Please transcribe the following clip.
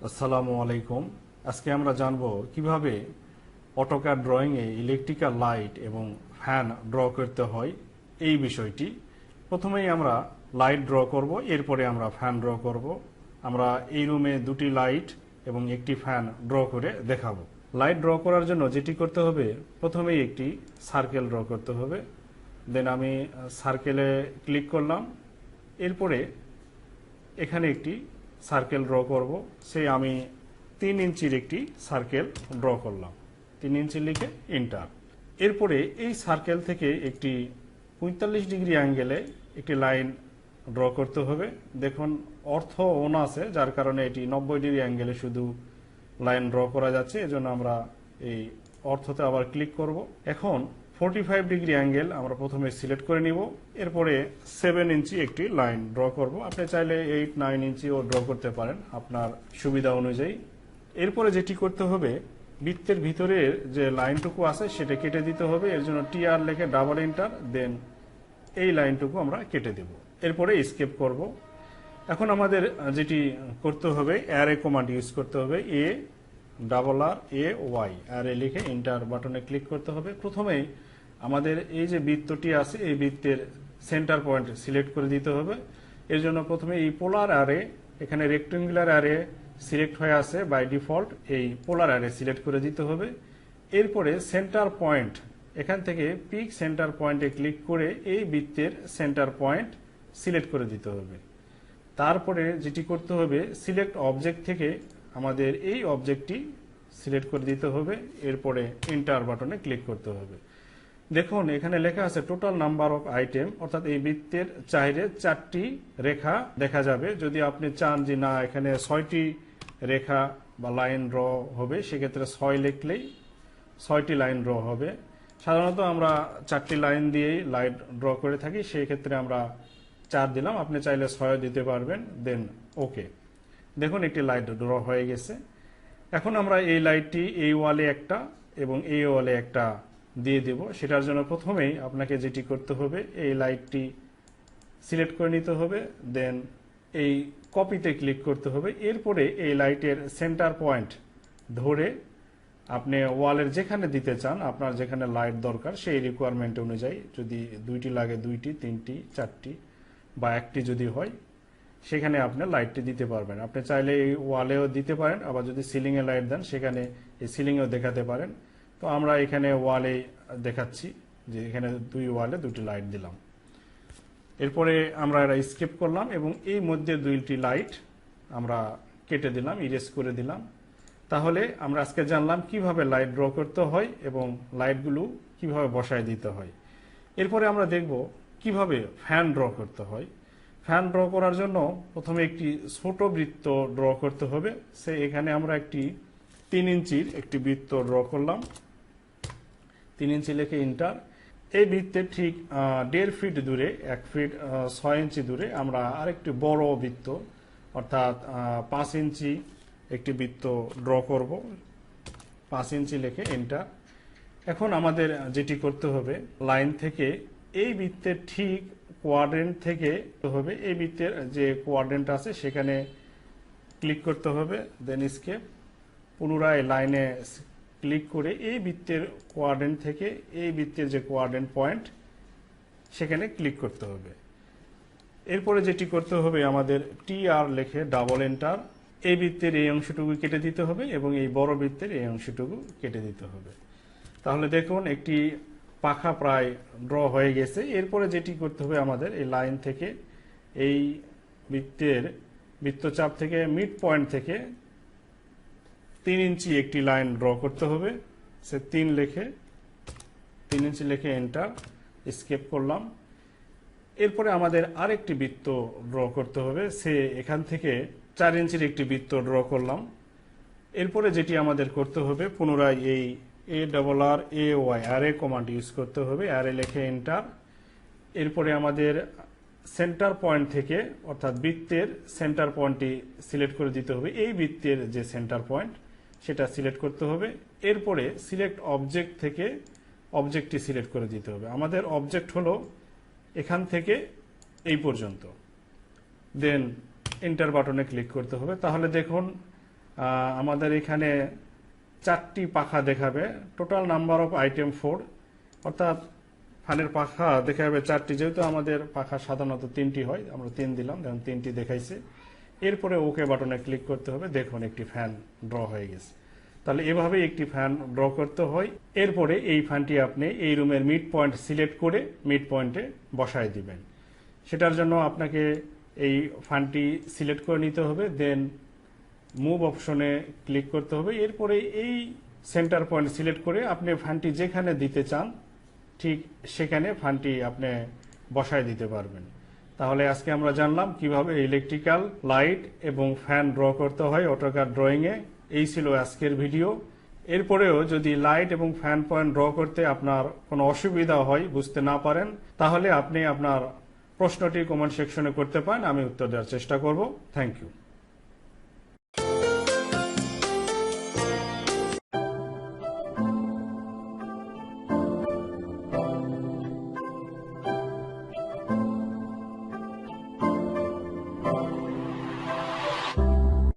আসসালামু আলাইকুম। আজকে আমরা জানব কিভাবে অটোক্যাড ড্রয়িং এ ইলেকট্রিক্যাল লাইট এবং ফ্যান ড্র করতে হয় এই বিষয়টি। প্রথমেই আমরা লাইট ড্র করব, এরপরে আমরা ফ্যান ড্র করব। আমরা এই রুমে দুটি লাইট এবং একটি ফ্যান ড্র করে দেখাবো। লাইট ড্র করার জন্য যেটি করতে হবে, প্রথমেই একটি সার্কেল ড্র করতে হবে। দেন আমি সার্কেলে ক্লিক করলাম। এরপরে এখানে একটি সার্কেল ড্র করব। সেই আমি 3 ইঞ্চির একটি সার্কেল ড্র করলাম। 3 ইঞ্চি লিখে এন্টার। এরপরে এই সার্কেল থেকে একটি 45 ডিগ্রি অ্যাঙ্গেলে একটি লাইন ড্র করতে হবে। দেখুন অর্থ অন আছে, যার কারণে এটি 90 ডিগ্রি অ্যাঙ্গেলে শুধু লাইন ড্র করা যাচ্ছে। এজন্য আমরা এই অর্থতে আবার ক্লিক করব। এখন 45 ডিগ্রি অ্যাঙ্গেল আমরা প্রথমে সিলেক্ট করে নিব। এরপরে 7 ইঞ্চি একটি লাইন ড্র করব। আপনি চাইলে 8-9 ইঞ্চিও ড্র করতে পারেন আপনার সুবিধা অনুযায়ী। এরপরে যেটি করতে হবে, বৃত্তের ভিতরের যে লাইনটুকু আছে সেটা কেটে দিতে হবে। এর জন্য টিআর লিখে ডাবল এন্টার, দেন এই লাইনটুকু আমরা কেটে দেব। এরপরে এস্কেপ করব। এখন আমাদের যেটি করতে হবে, অ্যারে কমান্ড ইউজ করতে হবে। ARRAY অ্যারে লিখে এন্টার বাটনে ক্লিক করতে হবে। প্রথমেই আমাদের এই যে বৃত্তটি আছে, এই বৃত্তের সেন্টার পয়েন্ট সিলেক্ট করে দিতে হবে। এর জন্য প্রথমে এই পোলার অ্যারে, এখানে রেক্টেঙ্গুলার অ্যারে সিলেক্ট হয়ে আছে বাই ডিফল্ট, এই পোলার অ্যারে সিলেক্ট করে দিতে হবে। এরপরে সেন্টার পয়েন্ট, এখান থেকে পিক সেন্টার পয়েন্টে ক্লিক করে এই বৃত্তের সেন্টার পয়েন্ট সিলেক্ট করে দিতে হবে। তারপরে যেটি করতে হবে, সিলেক্ট অবজেক্ট থেকে আমাদের এই অবজেক্টটি সিলেক্ট করে দিতে হবে। এরপরে এন্টার বাটনে ক্লিক করতে হবে। দেখুন এখানে লেখা আছে টোটাল নাম্বার অফ আইটেম, অর্থাৎ এই বৃত্তের চাইরে 4টি রেখা দেখা যাবে। যদি আপনি চান যে না এখানে 6টি রেখা বা লাইন ড্র হবে, সেক্ষেত্রে 6 লিখলেই 6টি লাইন ড্র হবে। সাধারণত আমরা 4টি লাইন দিয়েই লাইট ড্র করে থাকি, সেই ক্ষেত্রে আমরা 4 দিলাম। আপনি চাইলে 6 দিতে পারবেন। দেন ওকে। দেখুন একটি লাইট ড্র হয়ে গেছে। এখন আমরা এই লাইটটি এই ওয়ালে একটা এবং এই ওয়ালে একটা দিয়ে দেব। সেটার জন্য প্রথমেই আপনাকে যেটি করতে হবে, এই লাইটটি সিলেক্ট করে নিতে হবে। দেন এই কপিতে ক্লিক করতে হবে। এরপরে এই লাইটের সেন্টার পয়েন্ট ধরে আপনি ওয়ালের যেখানে দিতে চান, আপনার যেখানে লাইট দরকার সেই রিকোয়ারমেন্ট অনুযায়ী, যদি 2টি লাগে 2টি, 3টি, 4টি বা 1টি যদি হয়, সেখানে আপনি লাইটটি দিতে পারবেন। আপনি চাইলে এই ওয়ালেও দিতে পারেন, আবার যদি সিলিংয়ে লাইট দেন সেখানে এই সিলিংয়েও দেখাতে পারেন। তো আমরা এখানে ওয়ালে দেখাচ্ছি যে এখানে 2 ওয়ালে 2টি লাইট দিলাম। এরপরে আমরা এটা স্কিপ করলাম এবং এই মধ্যে 2টি লাইট আমরা কেটে দিলাম, ইরেজ করে দিলাম। তাহলে আমরা আজকে জানলাম কিভাবে লাইট ড্র করতে হয় এবং লাইটগুলো কিভাবে বসায় দিতে হয়। এরপরে আমরা দেখব কিভাবে ফ্যান ড্র করতে হয়। ফ্যান ড্র করার জন্য প্রথমে একটি ছোট বৃত্ত ড্র করতে হবে। এখানে আমরা একটি 3 ইঞ্চির একটি বৃত্ত ড্র করলাম। 3 ইঞ্চি লিখে এন্টার। এই বৃত্তের ঠিক 1.5 ফিট দূরে, 1 ফিট 6 ইঞ্চি দূরে আমরা আরেকটি বড় বৃত্ত, অর্থাৎ 5 ইঞ্চি একটি বৃত্ত ড্র করব। 5 ইঞ্চি লিখে এন্টার। এখন আমাদের যেটি করতে হবে, লাইন থেকে এই বৃত্তের ঠিক কোয়াড্রেন্ট থেকে হবে, এই বৃত্তের যে কোয়াড্রেন্ট আছে সেখানে ক্লিক করতে হবে। দেন স্কেপ, পুনরায় লাইনে ক্লিক করে এই বৃত্তের কোয়াড্রেন্ট থেকে এই বৃত্তের যে কোয়াড্রেন্ট পয়েন্ট সেখানে ক্লিক করতে হবে। এরপরে যেটি করতে হবে, আমাদের টিআর লিখে ডাবল এন্টার, এই বৃত্তের এই অংশটুকু কেটে দিতে হবে এবং এই বড় বৃত্তের এই অংশটুকু কেটে দিতে হবে। তাহলে দেখুন একটি পাখা প্রায় ড্র হয়ে গেছে। এরপরে যেটি করতে হবে, আমাদের এই লাইন থেকে এই বৃত্তচাপ থেকে মিড পয়েন্ট থেকে 3 ইঞ্চি একটি লাইন ড্র করতে হবে। 3 ইঞ্চি লিখে এন্টার, স্কেপ করলাম। এরপরে আমাদের আরেকটি বৃত্ত ড্র করতে হবে। এখান থেকে 4 ইঞ্চির একটি বৃত্ত ড্র করলাম। এরপরে যেটি আমাদের করতে হবে, পুনরায় এই ARRAY অ্যারে কমান্ড ইউজ করতে হবে। অ্যারে লিখে এন্টার। এরপরে আমাদের সেন্টার পয়েন্ট থেকে, অর্থাৎ বৃত্তের সেন্টার পয়েন্টটি সিলেক্ট করে দিতে হবে। এই বৃত্তের যে সেন্টার পয়েন্ট সেটা সিলেক্ট করতে হবে। এরপরে সিলেক্ট অবজেক্ট থেকে অবজেক্টটি সিলেক্ট করে দিতে হবে। আমাদের অবজেক্ট হলো এখান থেকে এই পর্যন্ত। দেন এন্টার বাটনে ক্লিক করতে হবে। তাহলে দেখুন আমাদের এখানে 4টি পাখা দেখাবে, টোটাল নাম্বার অফ আইটেম 4, অর্থাৎ ফ্যানের পাখা দেখাবে 4টি। যেহেতু আমাদের পাখা সাধারণত 3টি হয়, আমরা 3 দিলাম, দেখুন 3টি দেখাইছে। এরপরে ওকে বাটনে ক্লিক করতে হবে, দেখুন একটি ফ্যান ড্র হয়ে গেছে। তাহলে এভাবে একটি ফ্যান ড্র করতে হয়। এরপরে এই ফ্যানটি আপনি এই রুমের মিড পয়েন্ট সিলেক্ট করে মিড পয়েন্টে বসায় দিবেন। সেটার জন্য আপনাকে এই ফ্যানটি সিলেক্ট করে নিতে হবে, দেন মুভ অপশনে ক্লিক করতে হবে। এরপরে এই সেন্টার পয়েন্ট সিলেক্ট করে আপনি ফ্যানটি যেখানে দিতে চান ঠিক সেখানে ফ্যানটি আপনি বসায় দিতে পারবেন। তাহলে আজকে আমরা জানলাম কিভাবে ইলেকট্রিক্যাল লাইট এবং ফ্যান ড্র করতে হয় অটোক্যাড ড্রয়িংয়ে। এই ছিল আজকের ভিডিও। এরপরেও যদি লাইট এবং ফ্যান পয়েন্ট ড্র করতে আপনার কোনো অসুবিধা হয়, বুঝতে না পারেন, তাহলে আপনি আপনার প্রশ্নটি কমেন্ট সেকশনে করতে পারেন, আমি উত্তর দেওয়ার চেষ্টা করব। Thank you.